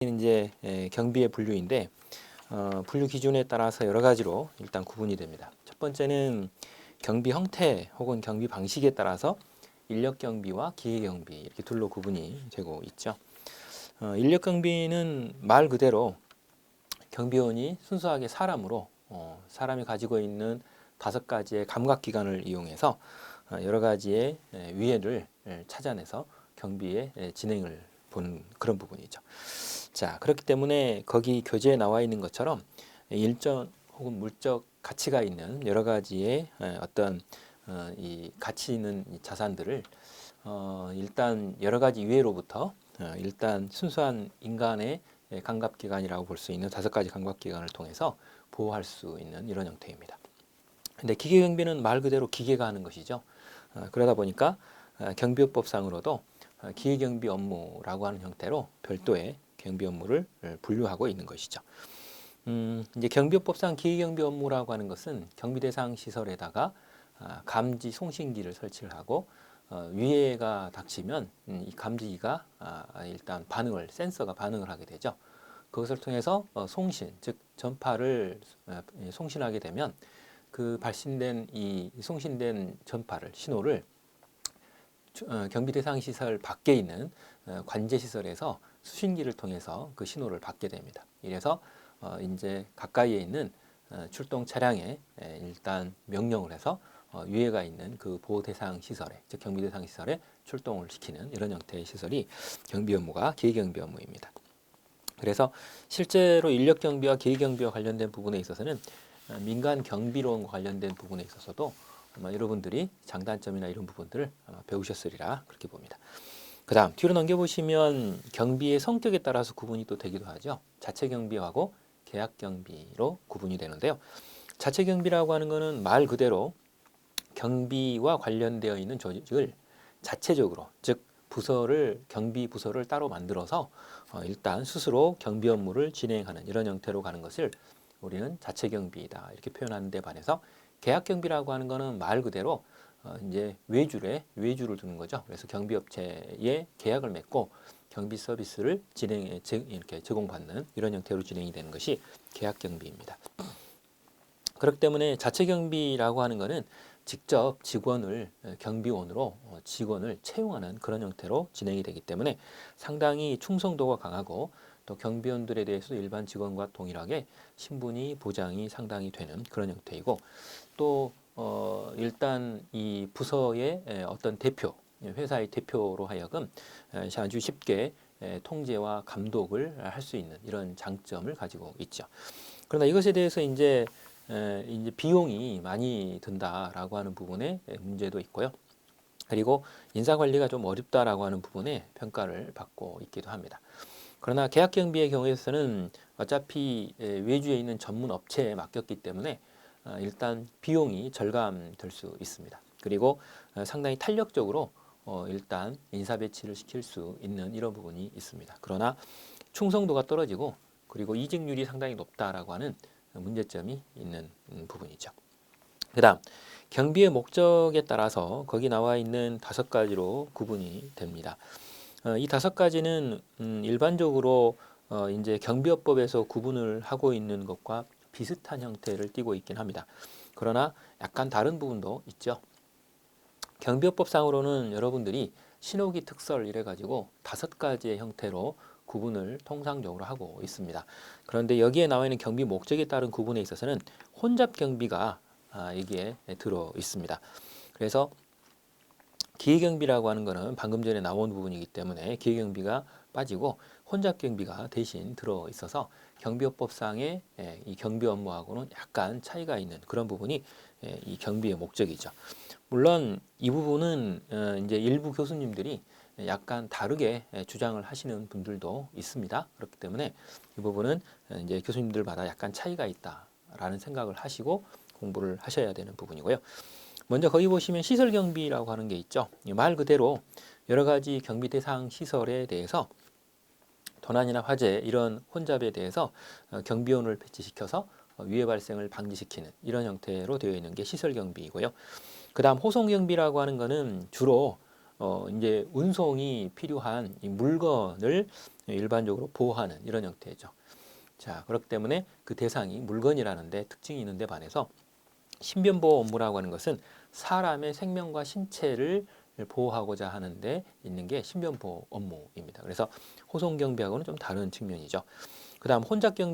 이제 경비의 분류인데 분류 기준에 따라서 여러 가지로 일단 구분이 됩니다. 첫 번째는 경비 형태 혹은 경비 방식에 따라서 인력 경비와 기계 경비 이렇게 둘로 구분이 되고 있죠. 인력 경비는 말 그대로 경비원이 순수하게 사람으로 사람이 가지고 있는 5가지의 감각 기관을 이용해서 여러 가지의 위해를 찾아내서 경비의 진행을 보는 그런 부분이죠. 자, 그렇기 때문에 거기 교재에 나와 있는 것처럼 일정 혹은 물적 가치가 있는 여러 가지의 어떤 이 가치 있는 자산들을 일단 여러 가지 위해로부터 일단 순수한 인간의 감각기관이라고 볼 수 있는 5가지 감각기관을 통해서 보호할 수 있는 이런 형태입니다. 근데 기계경비는 말 그대로 기계가 하는 것이죠. 그러다 보니까 경비업법상으로도 기계경비 업무라고 하는 형태로 별도의 경비 업무를 분류하고 있는 것이죠. 이제 경비업법상 기계경비 업무라고 하는 것은 경비 대상 시설에다가 감지 송신기를 설치를 하고 위해가 닥치면 이 감지기가 일단 센서가 반응을 하게 되죠. 그것을 통해서 송신, 즉 전파를 송신하게 되면 그 발신된 이 송신된 전파를 신호를 경비 대상 시설 밖에 있는 관제 시설에서 수신기를 통해서 그 신호를 받게 됩니다. 이래서 이제 가까이에 있는 출동 차량에 일단 명령을 해서 유해가 있는 그 보호 대상 시설에, 즉 경비 대상 시설에 출동을 시키는 이런 형태의 시설이 경비 업무가 기계경비 업무입니다. 그래서 실제로 인력 경비와 기계 경비와 관련된 부분에 있어서는 민간 경비론과 관련된 부분에 있어서도 아마 여러분들이 장단점이나 이런 부분들을 아마 배우셨으리라 그렇게 봅니다. 그 다음 뒤로 넘겨보시면 경비의 성격에 따라서 구분이 또 되기도 하죠. 자체 경비하고 계약 경비로 구분이 되는데요. 자체 경비라고 하는 것은 말 그대로 경비와 관련되어 있는 조직을 자체적으로, 즉 경비 부서를 따로 만들어서 일단 스스로 경비 업무를 진행하는 이런 형태로 가는 것을 우리는 자체 경비이다 이렇게 표현하는 데 반해서 계약 경비라고 하는 것은 말 그대로 이제 외주를 두는 거죠. 그래서 경비업체에 계약을 맺고 경비 서비스를 이렇게 제공받는 이런 형태로 진행이 되는 것이 계약 경비입니다. 그렇기 때문에 자체 경비라고 하는 것은 직접 경비원으로 직원을 채용하는 그런 형태로 진행이 되기 때문에 상당히 충성도가 강하고 또 경비원들에 대해서도 일반 직원과 동일하게 신분이 보장이 상당히 되는 그런 형태이고 또 일단 이 부서의 어떤 회사의 대표로 하여금 아주 쉽게 통제와 감독을 할 수 있는 이런 장점을 가지고 있죠. 그러나 이것에 대해서 이제 비용이 많이 든다라고 하는 부분에 문제도 있고요. 그리고 인사 관리가 좀 어렵다라고 하는 부분에 평가를 받고 있기도 합니다. 그러나 계약 경비의 경우에서는 어차피 외주에 있는 전문 업체에 맡겼기 때문에 일단 비용이 절감될 수 있습니다. 그리고 상당히 탄력적으로 일단 인사 배치를 시킬 수 있는 이런 부분이 있습니다. 그러나 충성도가 떨어지고 그리고 이직률이 상당히 높다라고 하는 문제점이 있는 부분이죠. 그 다음 경비의 목적에 따라서 거기 나와 있는 5가지로 구분이 됩니다. 이 5가지는 일반적으로 이제 경비업법에서 구분을 하고 있는 것과 비슷한 형태를 띠고 있긴 합니다. 그러나 약간 다른 부분도 있죠. 경비업법상으로는 여러분들이 신호기 특설 이래 가지고 5가지의 형태로 구분을 통상적으로 하고 있습니다. 그런데 여기에 나와 있는 경비 목적에 따른 구분에 있어서는 혼잡 경비가 여기에 들어 있습니다. 그래서 기계경비라고 하는 것은 방금 전에 나온 부분이기 때문에 기계경비가 빠지고 혼잡 경비가 대신 들어 있어서 경비업법상의 이 경비 업무하고는 약간 차이가 있는 그런 부분이 이 경비의 목적이죠. 물론 이 부분은 이제 일부 교수님들이 약간 다르게 주장을 하시는 분들도 있습니다. 그렇기 때문에 이 부분은 이제 교수님들마다 약간 차이가 있다라는 생각을 하시고 공부를 하셔야 되는 부분이고요. 먼저 거기 보시면 시설 경비라고 하는 게 있죠. 말 그대로 여러 가지 경비 대상 시설에 대해서 도난이나 화재 이런 혼잡에 대해서 경비원을 배치시켜서 위해 발생을 방지시키는 이런 형태로 되어 있는 게 시설 경비이고요. 그 다음 호송 경비라고 하는 것은 주로 이제 운송이 필요한 이 물건을 일반적으로 보호하는 이런 형태죠. 자, 그렇기 때문에 그 대상이 물건이라는 데 특징이 있는 데 반해서 신변보호 업무라고 하는 것은 사람의 생명과 신체를 보호하고자 하는데 있는 게 신변보호 업무입니다. 그래서 호송경비하고는 좀 다른 측면이죠. 그 다음 혼잡경비